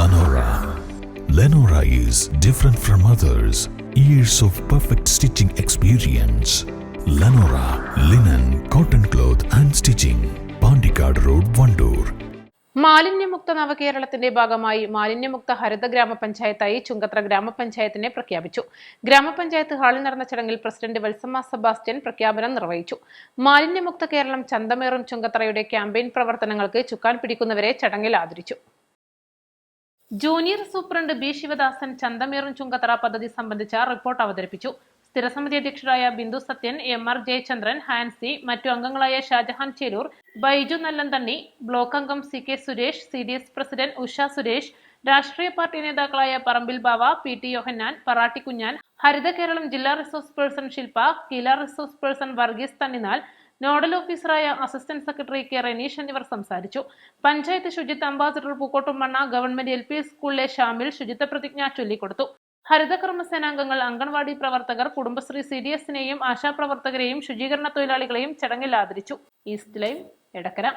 Lenora. Lenora is different from others. Years of perfect stitching experience. Lenora linen, cotton cloth and stitching. Pandikad Road, Vandoor. മാലിന്യമുക്ത നവകേരളത്തിന്റെ ഭാഗമായി മാലിന്യമുക്ത ഹരിത ഗ്രാമപഞ്ചായത്തായി ചുങ്കത്ര ഗ്രാമപഞ്ചായത്തിനെ പ്രഖ്യാപിച്ചു. ഗ്രാമപഞ്ചായത്ത് ഹാളിൽ നടന്ന ചടങ്ങിൽ പ്രസിഡന്റ് വത്സമ്മ സെബാസ്റ്റ്യൻ പ്രഖ്യാപനം നിർവഹിച്ചു. മാലിന്യമുക്ത കേരളം ചന്തമേറും ചുങ്കത്രയുടെ ക്യാമ്പയിൻ പ്രവർത്തനങ്ങൾക്ക് ചുക്കാൻ പിടിക്കുന്നവരെ ചടങ്ങിൽ ആദരിച്ചു. ജൂനിയർ സൂപ്രണ്ട് ബി ശിവദാസൻ ചന്തമേറും ചുങ്കത്ര പദ്ധതി സംബന്ധിച്ച റിപ്പോർട്ട് അവതരിപ്പിച്ചു. സ്ഥിരസമിതി അധ്യക്ഷരായ ബിന്ദു സത്യൻ, MR ജയചന്ദ്രൻ, ഹാൻസി, മറ്റു അംഗങ്ങളായ ഷാജഹാൻ ചേരൂർ, ബൈജു നല്ലന്തണ്ണി, ബ്ലോക്ക് അംഗം CK Suresh, CDS president Usha Suresh, രാഷ്ട്രീയ പാർട്ടി നേതാക്കളായ പറമ്പിൽ ബാവ, PT യോഹന്നാൻ, പറാട്ടി കുഞ്ഞാൻ, ഹരിത കേരളം ജില്ലാ resource person Shilpa, KILA resource person Varghese Thanninal, nodal ഓഫീസറായ അസിസ്റ്റന്റ് സെക്രട്ടറി K റെനീഷ് എന്നിവർ സംസാരിച്ചു. പഞ്ചായത്ത് ശുചിത്വ അംബാസിഡർ പൂക്കോട്ടുമണ്ണ ഗവൺമെന്റ് LP സ്കൂളിലെ ഷാമിൽ ശുചിത്വ പ്രതിജ്ഞ ചൊല്ലിക്കൊടുത്തു. ഹരിതകർമ്മസേനാംഗങ്ങൾ, അംഗൻവാടി പ്രവർത്തകർ, കുടുംബശ്രീ CDSനെയും ആശാപ്രവർത്തകരെയും ശുചീകരണ തൊഴിലാളികളെയും ചടങ്ങിൽ ആദരിച്ചു. East live, Edakkara.